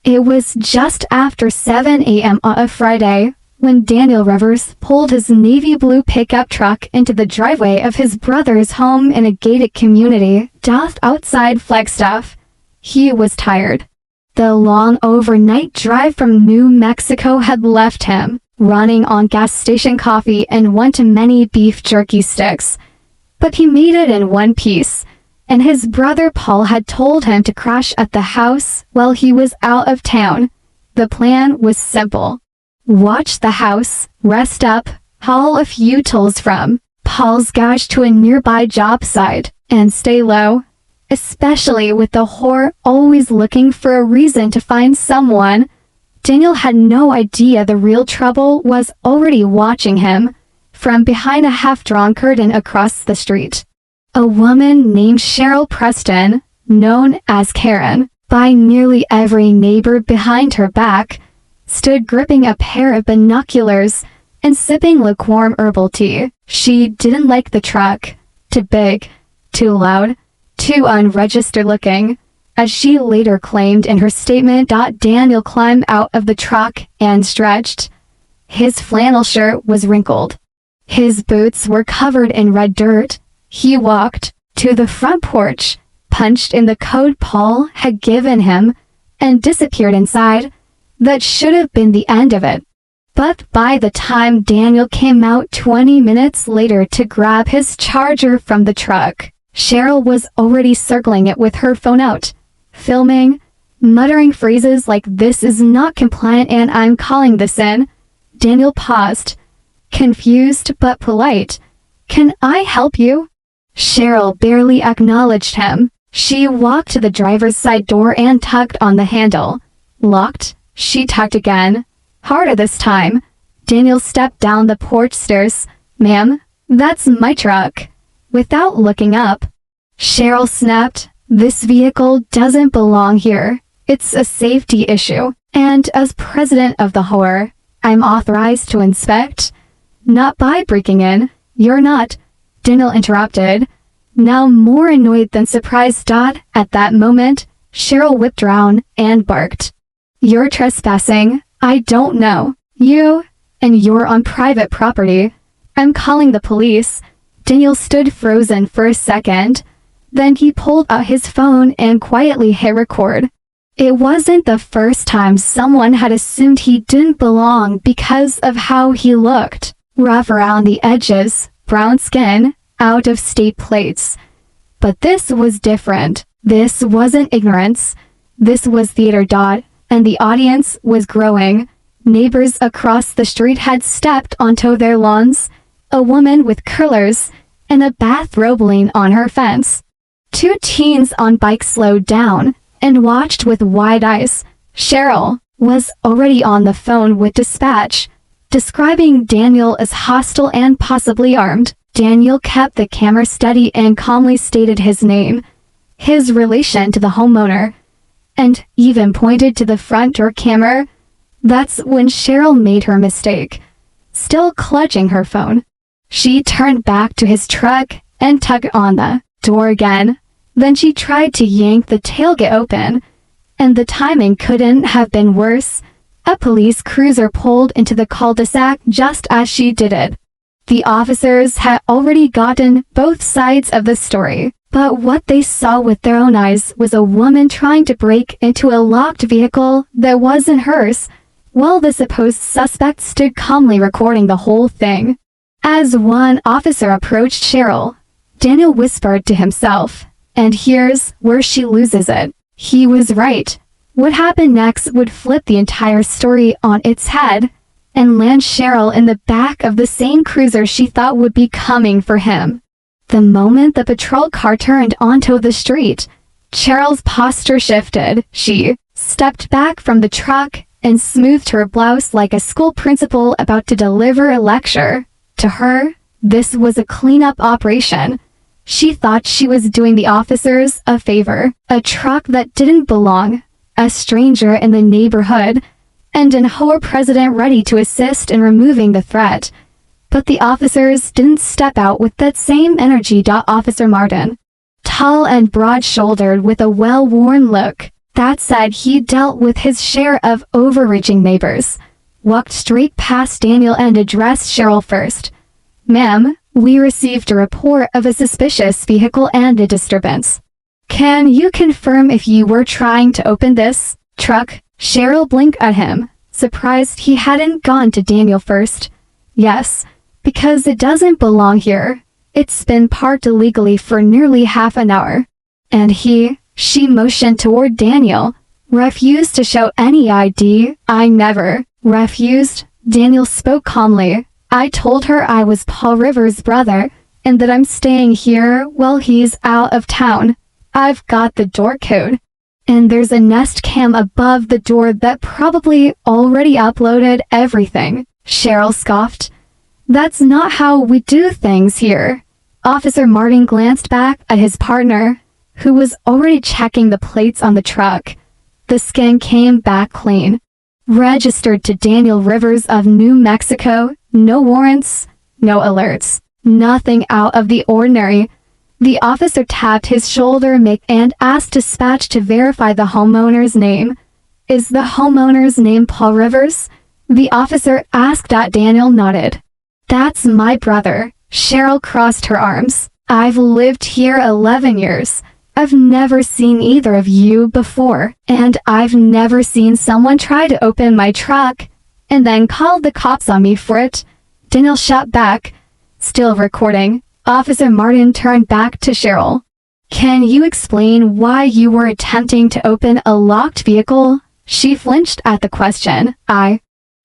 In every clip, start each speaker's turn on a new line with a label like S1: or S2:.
S1: It was just after 7 a.m. on a Friday when Daniel Rivers pulled his navy blue pickup truck into the driveway of his brother's home in a gated community just outside Flagstaff. He was tired. The long overnight drive from New Mexico had left him running on gas station coffee and one-to-many beef jerky sticks. But he made it in one piece, and his brother Paul had told him to crash at the house while he was out of town. The plan was simple. Watch the house, rest up, haul a few tools from Paul's garage to a nearby job site, and stay low. Especially with the whore always looking for a reason to find someone. Daniel had no idea the real trouble was already watching him from behind a half-drawn curtain across the street. A woman named Cheryl Preston, known as Karen by nearly every neighbor behind her back, stood gripping a pair of binoculars and sipping lukewarm herbal tea. She didn't like the truck. Too big, too loud, too unregistered looking. As she later claimed in her statement, Daniel climbed out of the truck and stretched. His flannel shirt was wrinkled. His boots were covered in red dirt. He walked to the front porch, punched in the code Paul had given him, and disappeared inside. That should have been the end of it. But by the time Daniel came out 20 minutes later to grab his charger from the truck, Cheryl was already circling it with her phone out, filming, muttering phrases like "this is not compliant and I'm calling this in." Daniel paused, confused but polite. "Can I help you?" Cheryl barely acknowledged him. She walked to the driver's side door and tugged on the handle. Locked. She tugged again, harder this time. Daniel stepped down the porch stairs. "Ma'am, that's my truck." Without looking up, Cheryl snapped, "This vehicle doesn't belong here. It's a safety issue, and as president of the HOA, I'm authorized to inspect." "Not by breaking in." "You're not," Daniel interrupted, now more annoyed than surprised. At that moment, Cheryl whipped around and barked, "You're trespassing. I don't know you, and you're on private property. I'm calling the police." Daniel stood frozen for a second. Then he pulled out his phone and quietly hit record. It wasn't the first time someone had assumed he didn't belong because of how he looked. Rough around the edges, brown skin, out-of-state plates. But this was different. This wasn't ignorance. This was theater. And the audience was growing. Neighbors across the street had stepped onto their lawns. A woman with curlers and a bathrobe leaned on her fence. Two teens on bikes slowed down and watched with wide eyes. Cheryl was already on the phone with dispatch, describing Daniel as hostile and possibly armed. Daniel kept the camera steady and calmly stated his name, his relation to the homeowner, and even pointed to the front door camera. That's when Cheryl made her mistake. Still clutching her phone, she turned back to his truck and tugged on the door again. Then she tried to yank the tailgate open, and the timing couldn't have been worse. A police cruiser pulled into the cul-de-sac just as she did it. The officers had already gotten both sides of the story, but what they saw with their own eyes was a woman trying to break into a locked vehicle that wasn't hers, while the supposed suspect stood calmly recording the whole thing. As one officer approached Cheryl, Daniel whispered to himself, "And here's where she loses it." He was right. What happened next would flip the entire story on its head and land Cheryl in the back of the same cruiser she thought would be coming for him. The moment the patrol car turned onto the street, Cheryl's posture shifted. She stepped back from the truck and smoothed her blouse like a school principal about to deliver a lecture. To her, this was a cleanup operation. She thought she was doing the officers a favor. A truck that didn't belong, a stranger in the neighborhood, and an HOA president ready to assist in removing the threat. But the officers didn't step out with that same energy. Officer Martin, tall and broad-shouldered with a well-worn look, That said, he dealt with his share of overreaching neighbors, walked straight past Daniel and addressed Cheryl first. "Ma'am, we received a report of a suspicious vehicle and a disturbance. Can you confirm if you were trying to open this truck?" Cheryl blinked at him, surprised he hadn't gone to Daniel first. "Yes, because it doesn't belong here. It's been parked illegally for nearly half an hour." And she motioned toward Daniel, "refused to show any ID." "I never refused," Daniel spoke calmly. "I told her I was Paul Rivers' brother, and that I'm staying here while he's out of town. I've got the door code. And there's a Nest Cam above the door that probably already uploaded everything." Cheryl scoffed. "That's not how we do things here." Officer Martin glanced back at his partner, who was already checking the plates on the truck. The scan came back clean. Registered to Daniel Rivers of New Mexico, no warrants, no alerts, nothing out of the ordinary. The officer tapped his shoulder and asked dispatch to verify the homeowner's name. "Is the homeowner's name Paul Rivers?" the officer asked. Daniel nodded. "That's my brother." Cheryl crossed her arms. "I've lived here 11 years. I've never seen either of you before, and I've never seen someone try to open my truck and then call the cops on me for it." Daniel shot back. Still recording, Officer Martin turned back to Cheryl. "Can you explain why you were attempting to open a locked vehicle?" She flinched at the question. "I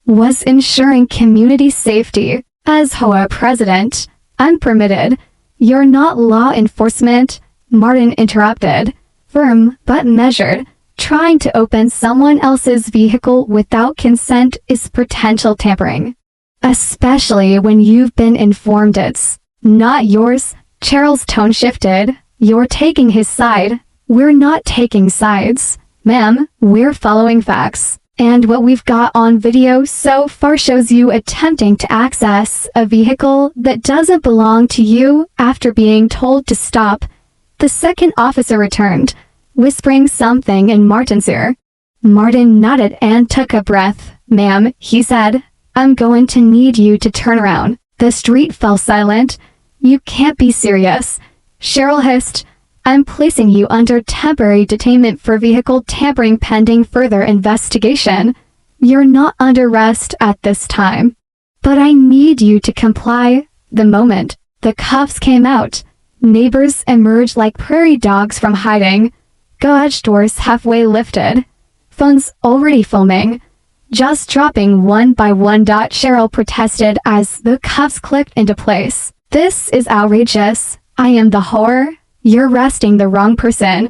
S1: was ensuring community safety. As HOA president, I'm permitted." "You're not law enforcement," Martin interrupted. "Firm but measured. Trying to open someone else's vehicle without consent is potential tampering, especially when you've been informed it's not yours." Cheryl's tone shifted. "You're taking his side." "We're not taking sides, ma'am. We're following facts. And what we've got on video so far shows you attempting to access a vehicle that doesn't belong to you after being told to stop." The second officer returned, whispering something in Martin's ear. Martin nodded and took a breath. "Ma'am," he said, "I'm going to need you to turn around." The street fell silent. "You can't be serious," Cheryl hissed. "I'm placing you under temporary detainment for vehicle tampering pending further investigation. You're not under arrest at this time. But I need you to comply." The moment the cuffs came out, neighbors emerged like prairie dogs from hiding. Garage doors halfway lifted. Phones already filming. "Just dropping one by one." Cheryl protested as the cuffs clicked into place. "This is outrageous. I am the whore. You're arresting the wrong person."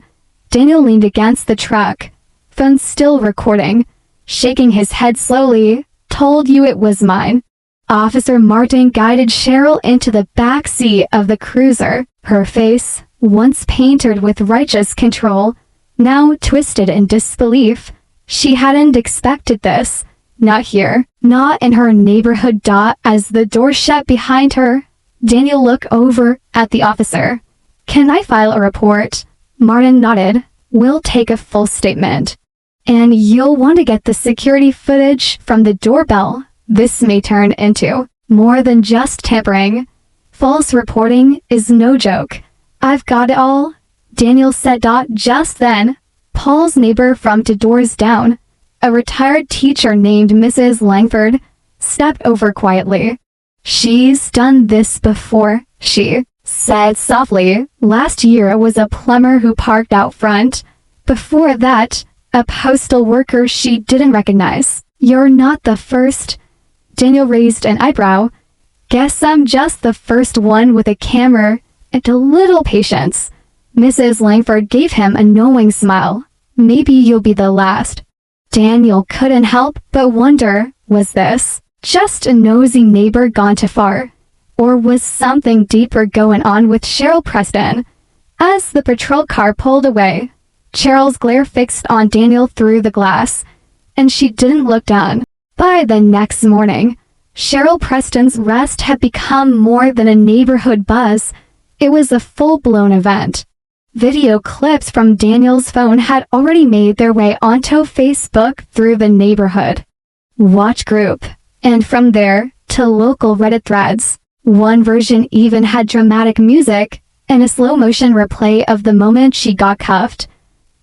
S1: Daniel leaned against the truck, phone still recording, shaking his head slowly. "Told you it was mine." Officer Martin guided Cheryl into the back seat of the cruiser. Her face, once painted with righteous control, now twisted in disbelief. She hadn't expected this. Not here. Not in her neighborhood. As the door shut behind her, Daniel looked over at the officer. "Can I file a report?" Martin nodded. "We'll take a full statement. And you'll want to get the security footage from the doorbell. This may turn into more than just tampering. False reporting is no joke." "I've got it all," Daniel said. Just then, Paul's neighbor from 2 doors down, a retired teacher named Mrs. Langford, stepped over quietly. "She's done this before," she said softly. "Last year was a plumber who parked out front. Before that, a postal worker she didn't recognize." "You're not the first." Daniel raised an eyebrow. "Guess I'm just the first one with a camera and a little patience." Mrs. Langford gave him a knowing smile. "Maybe you'll be the last." Daniel couldn't help but wonder, was this just a nosy neighbor gone too far? Or was something deeper going on with Cheryl Preston? As the patrol car pulled away, Cheryl's glare fixed on Daniel through the glass, and she didn't look down. By the next morning, Cheryl Preston's arrest had become more than a neighborhood buzz. It was a full-blown event. Video clips from Daniel's phone had already made their way onto Facebook through the neighborhood watch group, and from there to local Reddit threads. One version even had dramatic music and a slow-motion replay of the moment she got cuffed.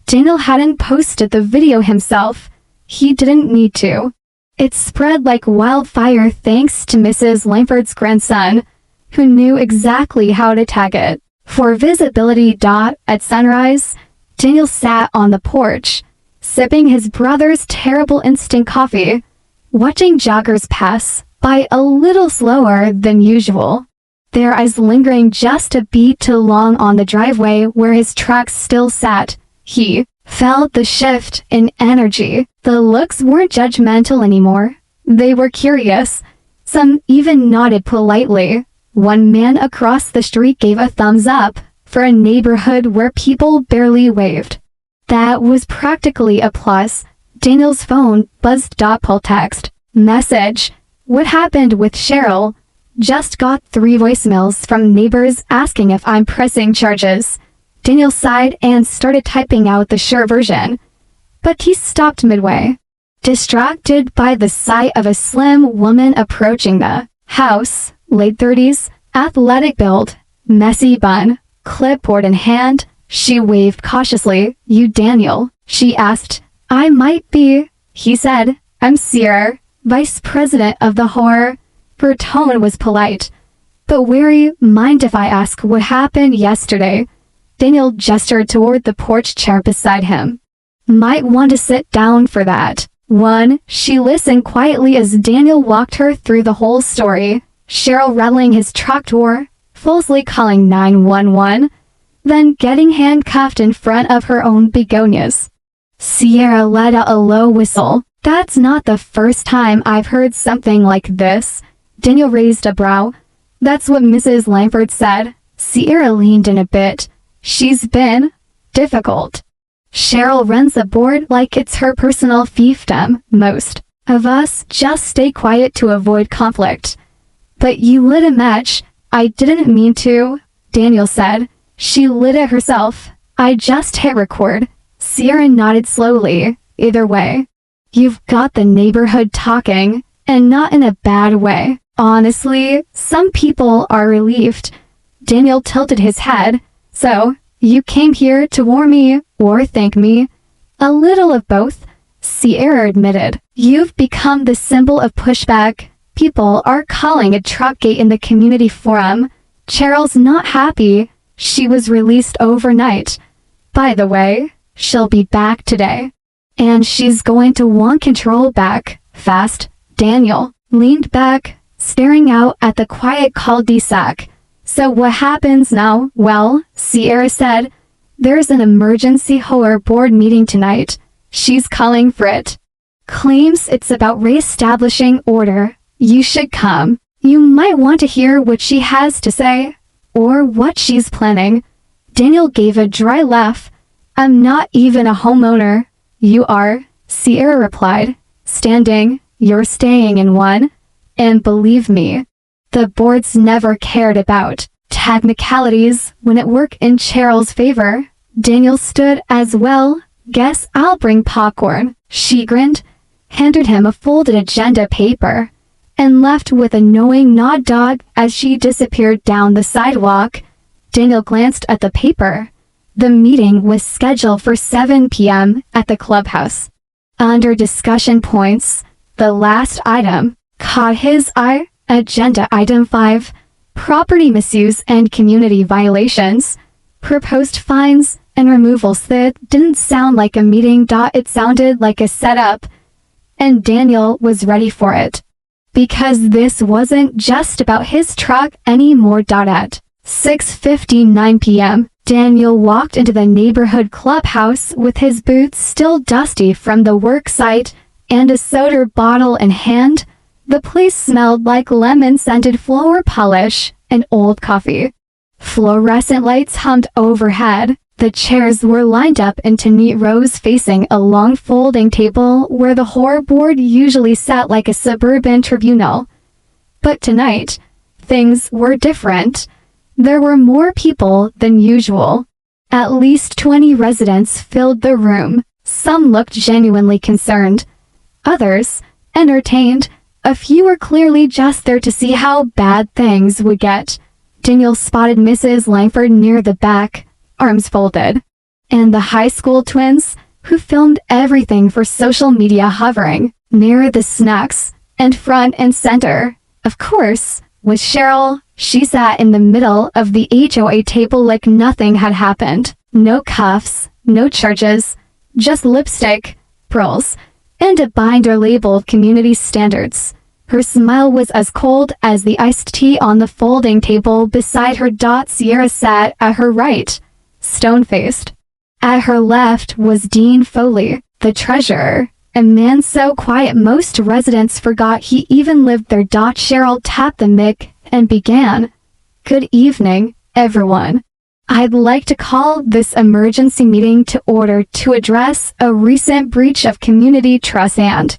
S1: Daniel hadn't posted the video himself. He didn't need to. It spread like wildfire thanks to Mrs. Langford's grandson, who knew exactly how to tag it. For visibility. At sunrise, Daniel sat on the porch, sipping his brother's terrible instant coffee, watching joggers pass by a little slower than usual, their eyes lingering just a beat too long on the driveway where his truck still sat. He felt the shift in energy. The looks weren't judgmental anymore. They were curious. Some even nodded politely. One man across the street gave a thumbs up for a neighborhood where people barely waved. That was practically a plus. Daniel's phone buzzed. Pull text message. What happened with Cheryl? Just got 3 voicemails from neighbors asking if I'm pressing charges. Daniel sighed and started typing out the short version, but he stopped midway, distracted by the sight of a slim woman approaching the house. Late 30s, athletic build, messy bun, clipboard in hand. She waved cautiously. You Daniel? She asked. I might be, he said. I'm Sierra, vice president of the HOA. Her tone was polite, but wary. Mind if I ask what happened yesterday? Daniel gestured toward the porch chair beside him. Might want to sit down for that. She listened quietly as Daniel walked her through the whole story. Cheryl rattling his truck door, falsely calling 911, then getting handcuffed in front of her own begonias. Sierra let out a low whistle. That's not the first time I've heard something like this. Daniel raised a brow. That's what Mrs. Langford said. Sierra leaned in a bit. She's been difficult. Cheryl runs the board like it's her personal fiefdom. Most of us just stay quiet to avoid conflict. But you lit a match. I didn't mean to, Daniel said. She lit it herself. I just hit record. Sierra nodded slowly. Either way, you've got the neighborhood talking, and not in a bad way. Honestly, some people are relieved. Daniel tilted his head. So, you came here to warn me, or thank me? A little of both, Sierra admitted. You've become the symbol of pushback. People are calling a truckgate in the community forum. Cheryl's not happy. She was released overnight. By the way, she'll be back today. And she's going to want control back, fast. Daniel leaned back, staring out at the quiet cul-de-sac. So what happens now? Well, Sierra said, there's an emergency HOA board meeting tonight. She's calling for it. Claims it's about reestablishing order. You should come. You might want to hear what she has to say, or what she's planning. Daniel gave a dry laugh. I'm not even a homeowner. You are, Sierra replied, standing. You're staying in one. And believe me, the boards never cared about technicalities when it worked in Cheryl's favor. Daniel stood as well. Guess I'll bring popcorn. She grinned, handed him a folded agenda paper, and left with a knowing nod. As she disappeared down the sidewalk, Daniel glanced at the paper. The meeting was scheduled for 7 p.m. at the clubhouse. Under discussion points, the last item caught his eye. Agenda Item 5, Property Misuse and Community Violations, Proposed Fines and Removals. That didn't sound like a meeting. It sounded like a setup, and Daniel was ready for it. Because this wasn't just about his truck anymore. At 6:59 p.m., Daniel walked into the neighborhood clubhouse with his boots still dusty from the work site and a soda bottle in hand. The place smelled like lemon-scented floor polish and old coffee. Fluorescent lights hummed overhead. The chairs were lined up into neat rows facing a long folding table where the HOA board usually sat like a suburban tribunal. But tonight, things were different. There were more people than usual. At least 20 residents filled the room. Some looked genuinely concerned. Others, entertained. A few were clearly just there to see how bad things would get. Daniel spotted Mrs. Langford near the back, arms folded. And the high school twins, who filmed everything for social media, hovering near the snacks, and front and center, of course, was Cheryl. She sat in the middle of the HOA table like nothing had happened. No cuffs, no charges, just lipstick, pearls, and a binder labeled community standards. Her smile was as cold as the iced tea on the folding table beside her. Sierra sat at her right, stone-faced. At her left was Dean Foley, the treasurer, a man so quiet most residents forgot he even lived there. Cheryl tapped the mic and began. Good evening, everyone. I'd like to call this emergency meeting to order to address a recent breach of community trust and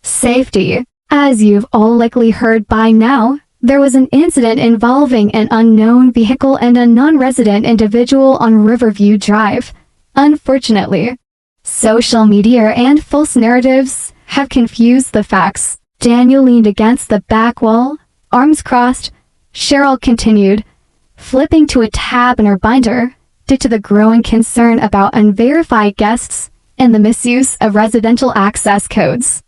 S1: safety. As you've all likely heard by now, there was an incident involving an unknown vehicle and a non-resident individual on Riverview Drive. Unfortunately, social media and false narratives have confused the facts. Daniel leaned against the back wall, arms crossed. Cheryl continued, flipping to a tab in her binder, due to the growing concern about unverified guests and the misuse of residential access codes.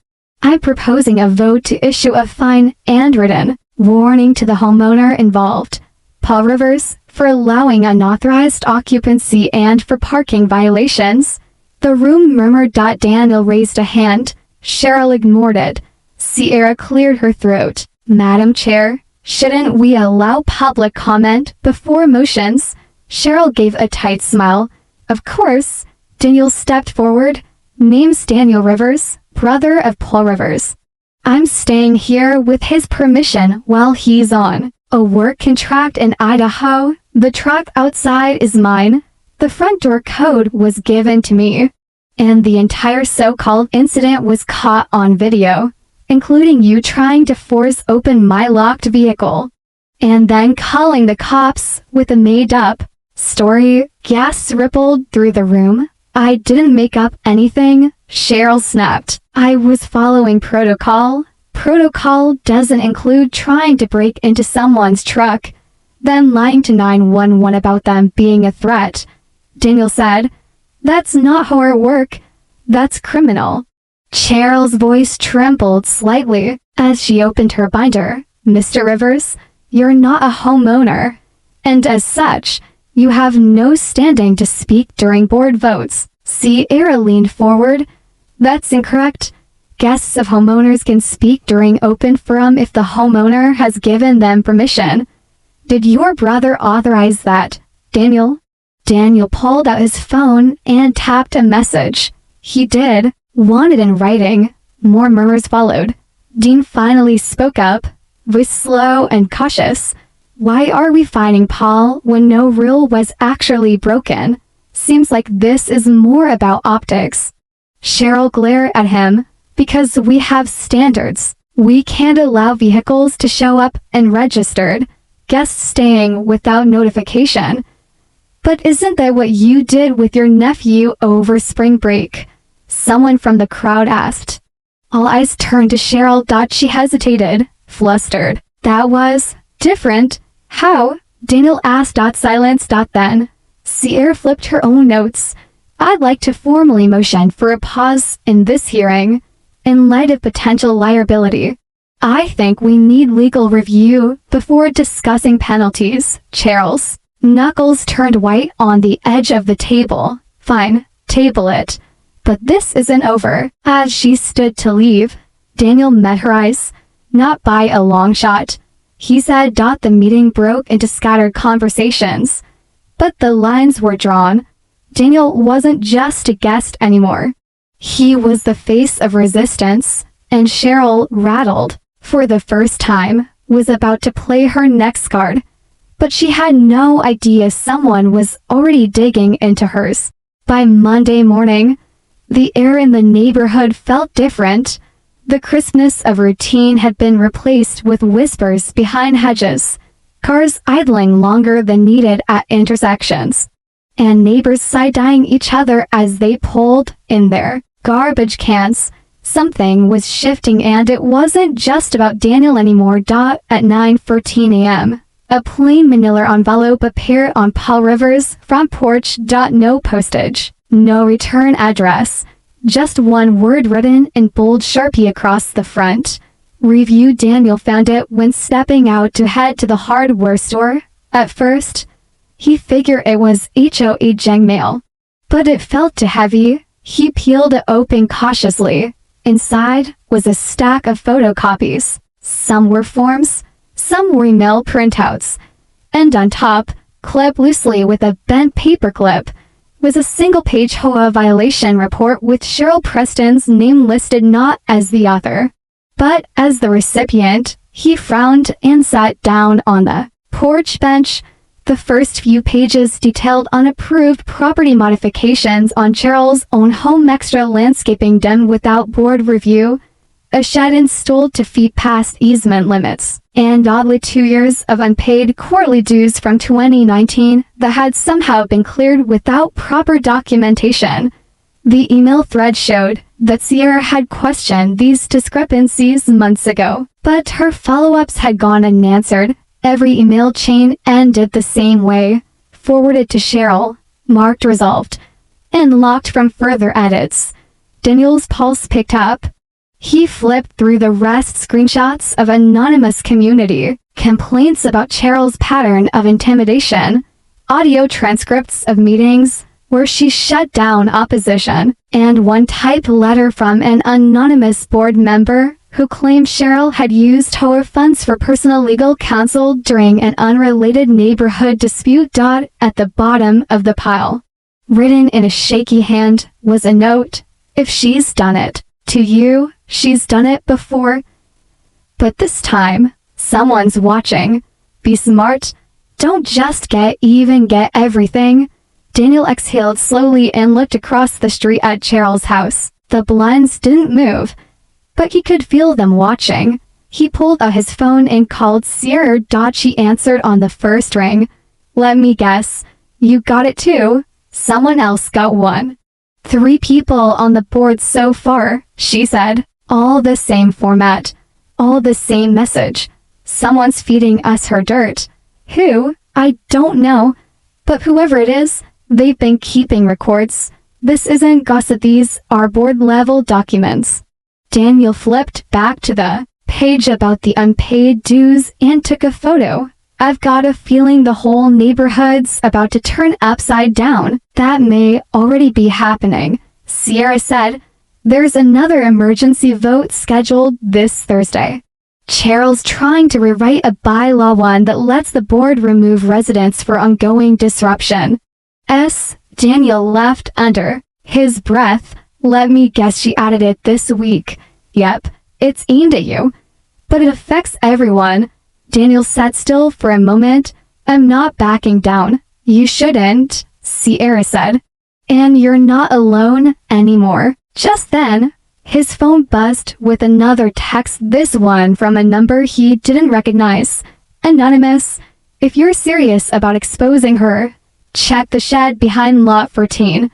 S1: I'm proposing a vote to issue a fine and written warning to the homeowner involved, Paul Rivers, for allowing unauthorized occupancy and for parking violations. The room murmured. Daniel raised a hand. Cheryl ignored it. Sierra cleared her throat. Madam Chair, shouldn't we allow public comment before motions? Cheryl gave a tight smile. Of course. Daniel stepped forward. Name's Daniel Rivers, brother of Paul Rivers. I'm staying here with his permission while he's on a work contract in Idaho. The truck outside is mine. The front door code was given to me. And the entire so-called incident was caught on video, including you trying to force open my locked vehicle. And then calling the cops with a made-up story. Gasps rippled through the room. I didn't make up anything, Cheryl snapped. I was following protocol. Protocol doesn't include trying to break into someone's truck, then lying to 911 about them being a threat. Daniel said, that's not how it works. That's criminal. Cheryl's voice trembled slightly as she opened her binder. Mr. Rivers, you're not a homeowner, and as such, you have no standing to speak during board votes. Sierra leaned forward. That's incorrect. Guests of homeowners can speak during open forum if the homeowner has given them permission. Did your brother authorize that, Daniel? Daniel pulled out his phone and tapped a message. He did. Want it in writing. More murmurs followed. Dean finally spoke up, voice slow and cautious. Why are we fining Paul when no rule was actually broken? Seems like this is more about optics. Cheryl glared at him. Because we have standards. We can't allow vehicles to show up unregistered, guests staying without notification. But isn't that what you did with your nephew over spring break? Someone from the crowd asked. All eyes turned to Cheryl. She hesitated, flustered. That was different. How? Daniel asked. Silence. Then Sierra flipped her own notes. I'd like to formally motion for a pause in this hearing. In light of potential liability, I think we need legal review before discussing penalties. Cheryl's knuckles turned white on the edge of the table. Fine, table it. But this isn't over. As she stood to leave, Daniel met her eyes. Not by a long shot. He said. The meeting broke into scattered conversations. But the lines were drawn. Daniel wasn't just a guest anymore. He was the face of resistance, and Cheryl, rattled, for the first time, was about to play her next card. But she had no idea someone was already digging into hers. By Monday morning, the air in the neighborhood felt different. The crispness of routine had been replaced with whispers behind hedges, cars idling longer than needed at intersections, and neighbors side-eyeing each other as they pulled in their garbage cans. Something was shifting, and it wasn't just about Daniel anymore. At 9:14 a.m., a plain manila envelope appeared on Paul Rivers' front porch. No postage, no return address, just one word written in bold Sharpie across the front. Review. Daniel found it when stepping out to head to the hardware store. At first, he figured it was HOA junk mail, but it felt too heavy. He peeled it open cautiously. Inside was a stack of photocopies. Some were forms, some were email printouts, and on top, clipped loosely with a bent paperclip, was a single-page HOA violation report with Cheryl Preston's name listed not as the author, but as the recipient. He frowned and sat down on the porch bench. The first few pages detailed unapproved property modifications on Cheryl's own home, extra landscaping done without board review, a shed installed to feet past easement limits, and oddly 2 years of unpaid quarterly dues from 2019 that had somehow been cleared without proper documentation. The email thread showed that Sierra had questioned these discrepancies months ago, but her follow-ups had gone unanswered. Every email chain ended the same way: forwarded to Cheryl, marked resolved, and locked from further edits. Daniel's pulse picked up. He flipped through the rest: screenshots of anonymous community complaints about Cheryl's pattern of intimidation, audio transcripts of meetings where she shut down opposition, and one typed letter from an anonymous board member who claimed Cheryl had used HOA funds for personal legal counsel during an unrelated neighborhood dispute. At the bottom of the pile, written in a shaky hand, was a note: if she's done it to you, she's done it before. But this time, someone's watching. Be smart. Don't just get even, get everything. Daniel exhaled slowly and looked across the street at Cheryl's house. The blinds didn't move, but he could feel them watching. He pulled out his phone and called Sierra. She answered on the first ring. Let me guess, you got it too? Someone else got one. 3 people on the board so far, she said. All the same format, all the same message. Someone's feeding us her dirt. Who? I don't know. But whoever it is, they've been keeping records. This isn't gossip, these are board-level documents. Daniel flipped back to the page about the unpaid dues and took a photo. I've got a feeling the whole neighborhood's about to turn upside down. That may already be happening, Sierra said. There's another emergency vote scheduled this Thursday. Cheryl's trying to rewrite a bylaw, one that lets the board remove residents for ongoing disruption. Daniel left under his breath. Let me guess, she added it this week. Yep, it's aimed at you, but it affects everyone. Daniel sat still for a moment. I'm not backing down. You shouldn't, Sierra said. And you're not alone anymore. Just then, his phone buzzed with another text, this one from a number he didn't recognize. Anonymous, if you're serious about exposing her, check the shed behind lot 14.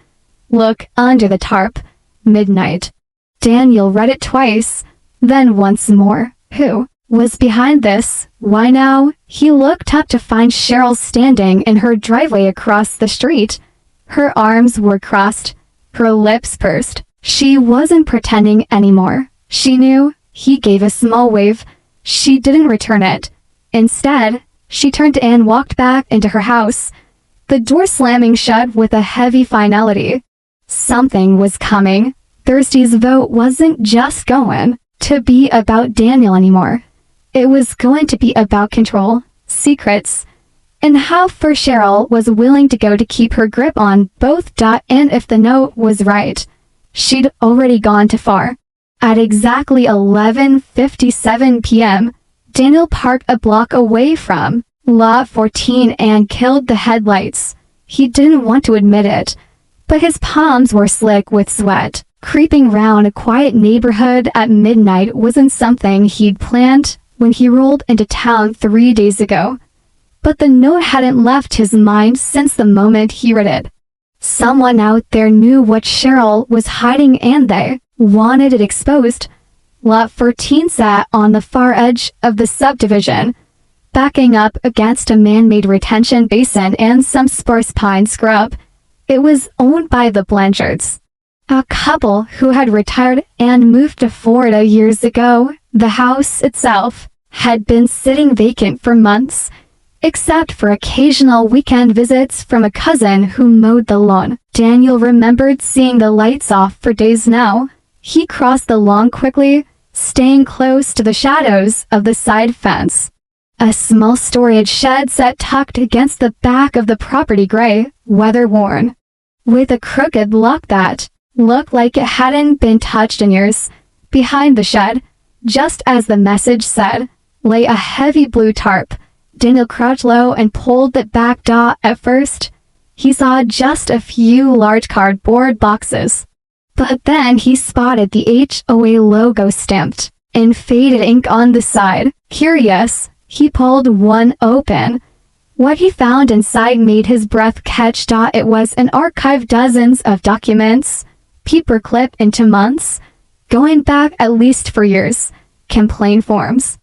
S1: Look under the tarp. Midnight. Daniel read it twice, then once more. Who was behind this? Why now? He looked up to find Cheryl standing in her driveway across the street. Her arms were crossed, her lips pursed. She wasn't pretending anymore. She knew. He gave a small wave. She didn't return it. Instead, she turned and walked back into her house, the door slamming shut with a heavy finality. Something was coming. Thursday's vote wasn't just going to be about Daniel anymore. It was going to be about control, secrets, and how far Cheryl was willing to go to keep her grip on both. And if the note was right, she'd already gone too far. At exactly 11:57 p.m., Daniel parked a block away from lot 14 and killed the headlights. He didn't want to admit it, but his palms were slick with sweat. Creeping round a quiet neighborhood at midnight wasn't something he'd planned when he rolled into town 3 days ago. But the note hadn't left his mind since the moment he read it. Someone out there knew what Cheryl was hiding and they wanted it exposed. Lot 14 sat on the far edge of the subdivision, backing up against a man-made retention basin and some sparse pine scrub. It was owned by the Blanchards, a couple who had retired and moved to Florida years ago. The house itself had been sitting vacant for months, except for occasional weekend visits from a cousin who mowed the lawn. Daniel remembered seeing the lights off for days now. He crossed the lawn quickly, staying close to the shadows of the side fence. A small storage shed sat tucked against the back of the property, gray, weather-worn, with a crooked lock that looked like it hadn't been touched in years. Behind the shed, just as the message said, lay a heavy blue tarp. Daniel crouched low and pulled it back. At first, he saw just a few large cardboard boxes. But then he spotted the HOA logo stamped in faded ink on the side. Curious, he pulled one open. What he found inside made his breath catch. It was an archive, dozens of documents, paperclip into months, going back at least 4 years, complaint forms,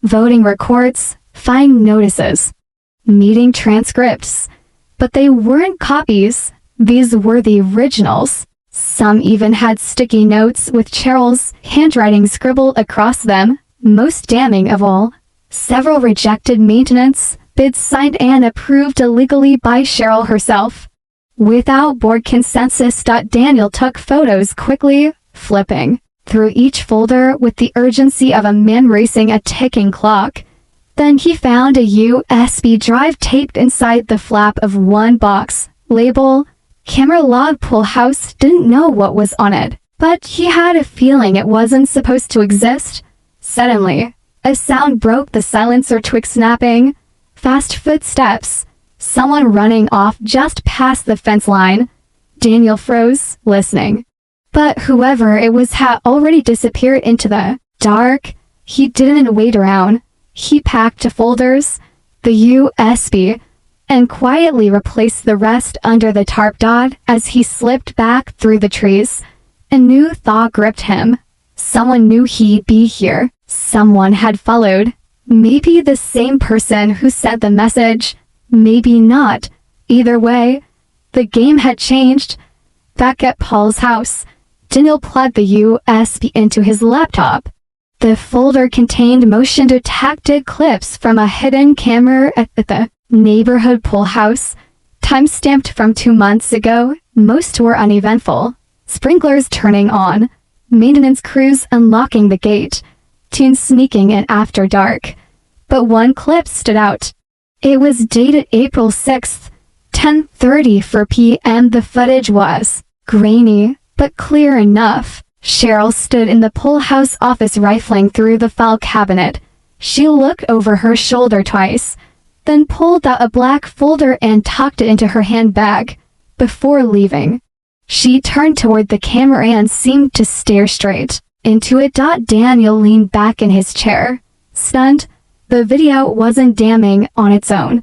S1: voting records, fine notices, meeting transcripts. But they weren't copies, these were the originals. Some even had sticky notes with Cheryl's handwriting scribbled across them. Most damning of all, several rejected maintenance bids signed and approved illegally by Cheryl herself. Without board consensus, Daniel took photos quickly, flipping through each folder with the urgency of a man racing a ticking clock. Then he found a USB drive taped inside the flap of one box. Label, camera log. Pool house. Didn't know what was on it, but he had a feeling it wasn't supposed to exist. Suddenly, a sound broke the silence. Twig snapping, fast footsteps, someone running off just past the fence line. Daniel froze, listening. But whoever it was had already disappeared into the dark. He didn't wait around. He packed the folders, the USB, and quietly replaced the rest under the tarp. As he slipped back through the trees, a new thought gripped him. Someone knew he'd be here. Someone had followed. Maybe the same person who sent the message. Maybe not. Either way, the game had changed. Back at Paul's house, Daniel plugged the USB into his laptop. The folder contained motion-detected clips from a hidden camera at the neighborhood pool house, time-stamped from 2 months ago. Most were uneventful. Sprinklers turning on, maintenance crews unlocking the gate, teens sneaking in after dark. But one clip stood out. It was dated April 6th, 10:34 p.m. The footage was grainy, but clear enough. Cheryl stood in the pool house office rifling through the file cabinet. She looked over her shoulder twice, then pulled out a black folder and tucked it into her handbag. Before leaving, she turned toward the camera and seemed to stare straight into it. Daniel leaned back in his chair, stunned. The video wasn't damning on its own,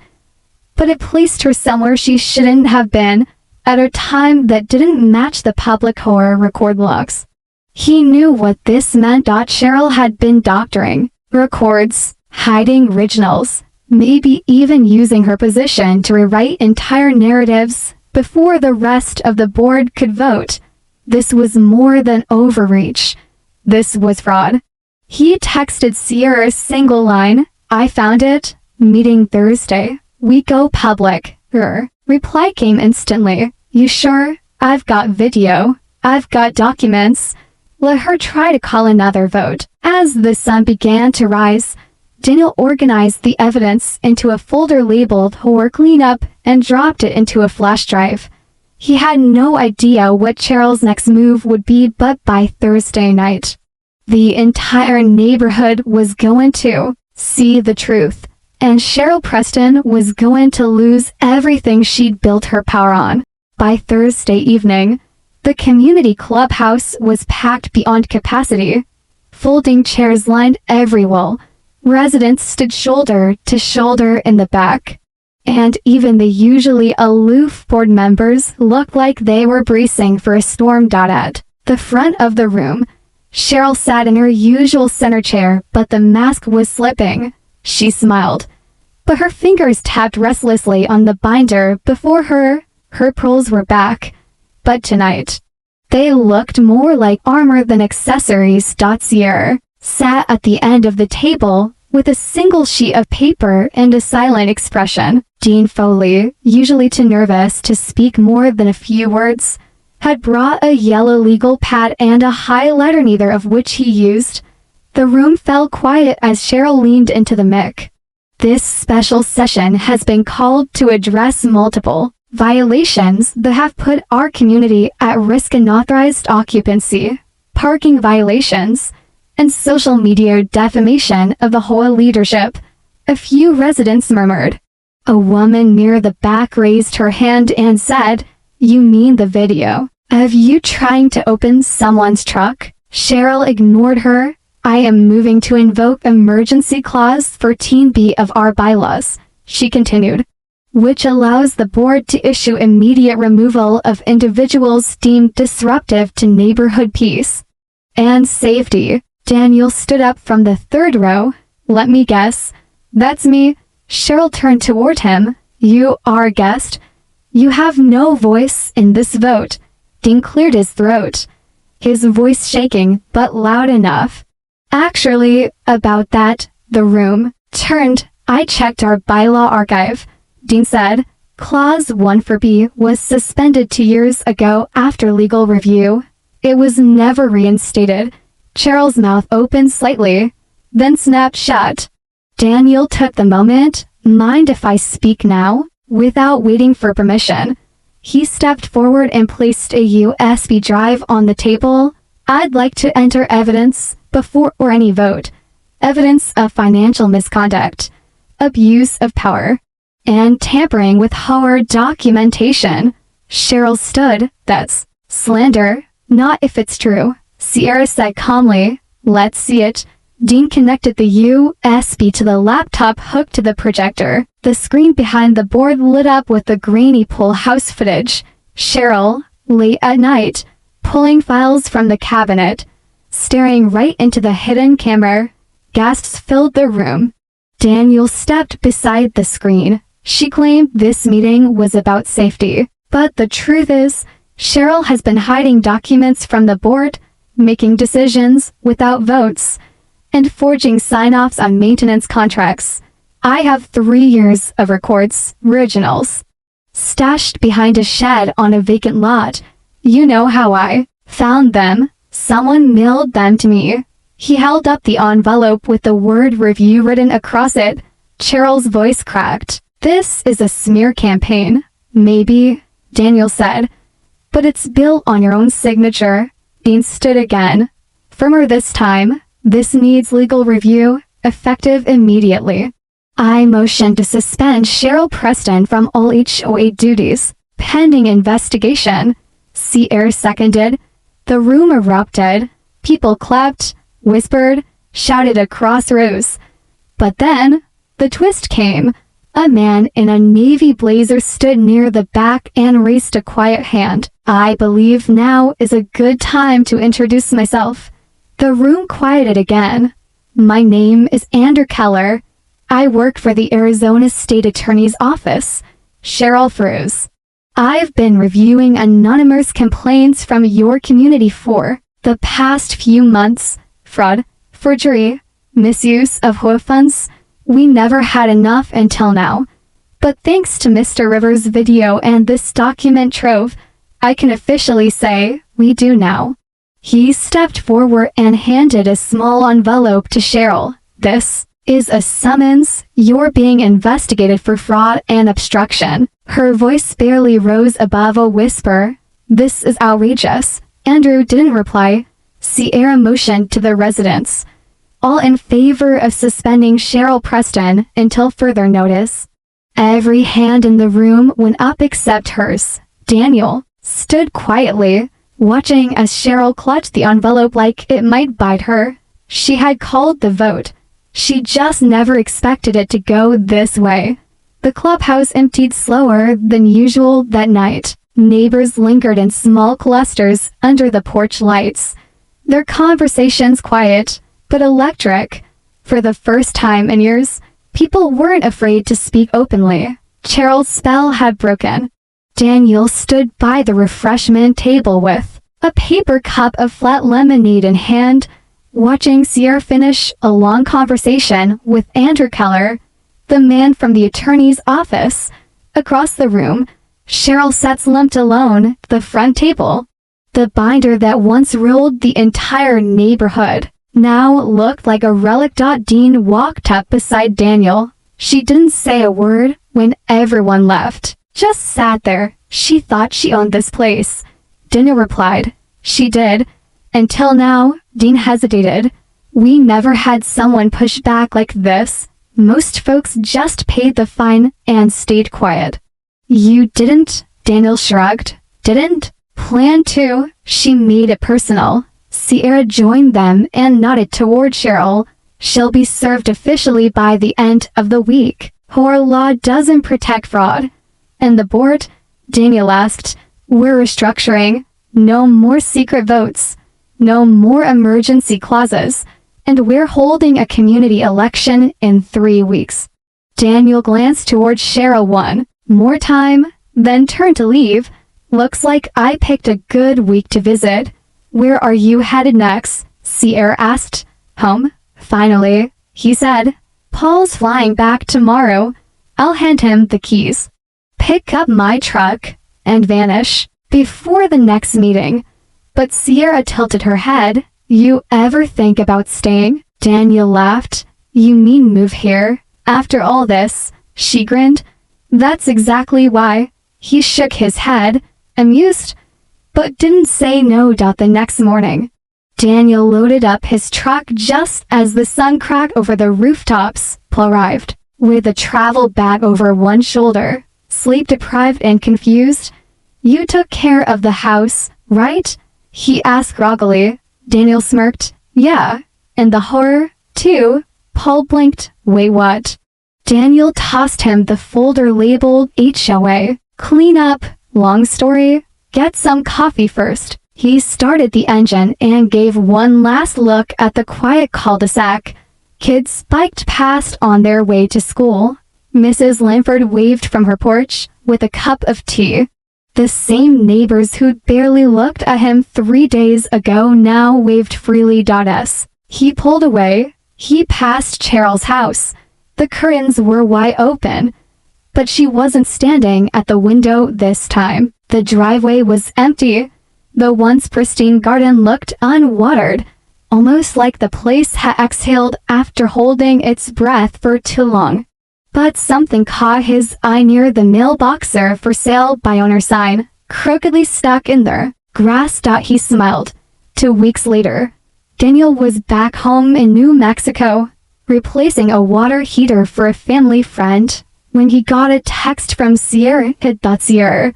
S1: but it placed her somewhere she shouldn't have been, at a time that didn't match the public horror record logs. He knew what this meant. Cheryl had been doctoring records, hiding originals, maybe even using her position to rewrite entire narratives before the rest of the board could vote. This was more than overreach. This was fraud. He texted Sierra a single line, "I found it, meeting Thursday. We go public." Her reply came instantly, "You sure? I've got video. I've got documents." Let her try to call another vote. As the sun began to rise, Daniel organized the evidence into a folder labeled HOA Cleanup and dropped it into a flash drive. He had no idea what Cheryl's next move would be, but by Thursday night, the entire neighborhood was going to see the truth, and Cheryl Preston was going to lose everything she'd built her power on. By Thursday evening, the community clubhouse was packed beyond capacity. Folding chairs lined every wall. Residents stood shoulder to shoulder in the back. and even the usually aloof board members looked like they were bracing for a storm. At the front of the room, Cheryl sat in her usual center chair, but the mask was slipping. She smiled, but her fingers tapped restlessly on the binder before her. Her pearls were back, but tonight, they looked more like armor than accessories. Sierra sat at the end of the table with a single sheet of paper and a silent expression. Dean Foley, usually too nervous to speak more than a few words, had brought a yellow legal pad and a highlighter, neither of which he used. The room fell quiet as Cheryl leaned into the mic. This special session has been called to address multiple violations that have put our community at risk: unauthorized occupancy, parking violations, and social media defamation of the HOA leadership. A few residents murmured. A woman near the back raised her hand and said, "You mean the video of you trying to open someone's truck?" Cheryl ignored her. "I am moving to invoke emergency clause 14B of our bylaws," she continued, "which allows the board to issue immediate removal of individuals deemed disruptive to neighborhood peace and safety." Daniel stood up from the third row. "Let me guess. That's me." Cheryl turned toward him. "You are a guest. You have no voice in this vote." Dean cleared his throat, his voice shaking but loud enough. "Actually, about that," the room turned. "I checked our bylaw archive," Dean said. "Clause 1 for B was suspended 2 years ago after legal review. It was never reinstated." Cheryl's mouth opened slightly, then snapped shut. Daniel took the moment. "Mind if I speak now?" Without waiting for permission, he stepped forward and placed a USB drive on the table. "I'd like to enter evidence before or any vote. Evidence of financial misconduct, abuse of power, and tampering with HOA documentation." Cheryl stood. "That's slander." "Not if it's true," Sierra said calmly. "Let's see it." Dean connected the USB to the laptop hooked to the projector. The screen behind the board lit up with the grainy pool house footage. Cheryl, late at night, pulling files from the cabinet, staring right into the hidden camera. Gasps filled the room. Daniel stepped beside the screen. She claimed this meeting was about safety, but the truth is, Cheryl has been hiding documents from the board, making decisions without votes, and forging sign-offs on maintenance contracts. I have 3 years of records, originals, stashed behind a shed on a vacant lot. You know how I found them. Someone mailed them to me. He held up the envelope with the word review written across it. Cheryl's voice cracked. "This is a smear campaign." "Maybe," Daniel said, "but it's built on your own signature." Dean stood again, firmer this time. "This needs legal review, effective immediately." I motioned to suspend Cheryl Preston from all HOA duties, pending investigation. Sierra seconded. The room erupted. People clapped, whispered, shouted across rows. But then, the twist came. A man in a navy blazer stood near the back and raised a quiet hand. "I believe now is a good time to introduce myself." The room quieted again. "My name is Andrew Keller. I work for the Arizona State Attorney's Office." Cheryl froze. "I've been reviewing anonymous complaints from your community for the past few months. Fraud, forgery, misuse of HOA funds. We never had enough until now. But thanks to Mr. Rivers' video and this document trove, I can officially say we do now." He stepped forward and handed a small envelope to Cheryl. "This is a summons. You're being investigated for fraud and obstruction." Her voice barely rose above a whisper. "This is outrageous." Andrew didn't reply. Sierra motioned to the residents, all in favor of suspending Cheryl Preston until further notice. Every hand in the room went up except hers. Daniel stood quietly, watching as Cheryl clutched the envelope like it might bite her. She had called the vote. She just never expected it to go this way. The clubhouse emptied slower than usual that night. Neighbors lingered in small clusters under the porch lights. Their conversations quiet, but electric. For the first time in years, people weren't afraid to speak openly. Cheryl's spell had broken. Daniel stood by the refreshment table with a paper cup of flat lemonade in hand, watching Sierra finish a long conversation with Andrew Keller, the man from the attorney's office. Across the room, Cheryl sat slumped alone at the front table. The binder that once ruled the entire neighborhood now looked like a relic. Dean walked up beside Daniel. She didn't say a word when everyone left. Just sat there. She thought she owned this place. Daniel replied, "She did. Until now." Dean hesitated. "We never had someone push back like this. Most folks just paid the fine and stayed quiet." "You didn't?" Daniel shrugged. "Didn't plan to." She made it personal. Sierra joined them and nodded toward Cheryl. "She'll be served officially by the end of the week. HOA law doesn't protect fraud." "And the board?" Daniel asked. "We're restructuring. No more secret votes. No more emergency clauses. And we're holding a community election in 3 weeks." Daniel glanced toward Cheryl one more time, then turned to leave. "Looks like I picked a good week to visit." "Where are you headed next?" Sierra asked. "Home, finally," he said. "Paul's flying back tomorrow. I'll hand him the keys. Pick up my truck and vanish before the next meeting." But Sierra tilted her head. "You ever think about staying?" Daniel laughed. "You mean move here? After all this?" She grinned. "That's exactly why." He shook his head, amused, but didn't say no. The next morning, Daniel loaded up his truck just as the sun cracked over the rooftops. Paul arrived, with a travel bag over one shoulder, sleep-deprived and confused. "You took care of the house, right?" he asked groggily. Daniel smirked. "Yeah, and the horror, too." Paul blinked. "Wait, what?" Daniel tossed him the folder labeled HOA. "Clean up. Long story. Get some coffee first." He started the engine and gave one last look at the quiet cul-de-sac. Kids spiked past on their way to school. Mrs. Lamford waved from her porch with a cup of tea. The same neighbors who'd barely looked at him 3 days ago now waved freely. As he pulled away, he passed Cheryl's house. The curtains were wide open, but she wasn't standing at the window this time. The driveway was empty. The once pristine garden looked unwatered, almost like the place had exhaled after holding its breath for too long. But something caught his eye near the mailboxer for sale by owner sign, crookedly stuck in there. Grass. He smiled. 2 weeks later, Daniel was back home in New Mexico, replacing a water heater for a family friend, when he got a text from Sierra. Sierra,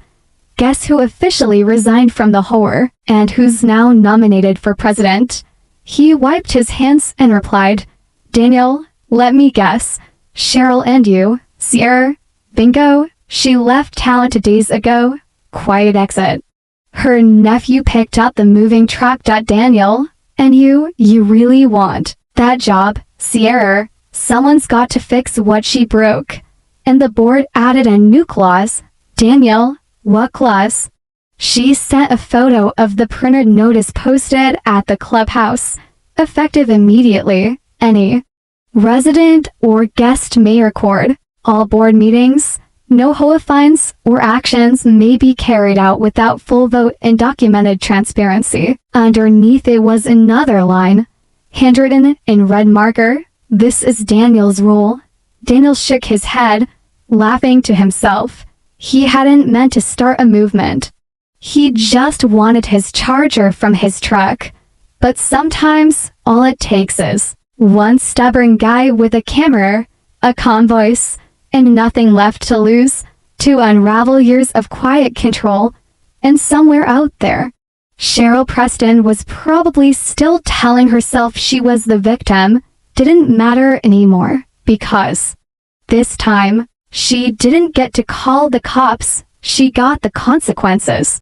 S1: guess who officially resigned from the HOA, and who's now nominated for president? He wiped his hands and replied, "Daniel, let me guess. Cheryl and you, Sierra. Bingo. She left town 2 days ago." Quiet exit. Her nephew picked up the moving truck. "Daniel, and you really want that job, Sierra. Someone's got to fix what she broke." And the board added a new clause. "Daniel, what clause?" She sent a photo of the printed notice posted at the clubhouse, effective immediately. "Any resident or guest may record all board meetings. No HOA fines or actions may be carried out without full vote and documented transparency." Underneath it was another line, handwritten in red marker. "This is Daniel's rule." Daniel shook his head, laughing to himself. He hadn't meant to start a movement. He just wanted his charger from his truck. But sometimes all it takes is one stubborn guy with a camera, a calm voice, and nothing left to lose, to unravel years of quiet control. And somewhere out there, Cheryl Preston was probably still telling herself she was the victim. Didn't matter anymore, because this time, She didn't get to call the cops, she got the consequences.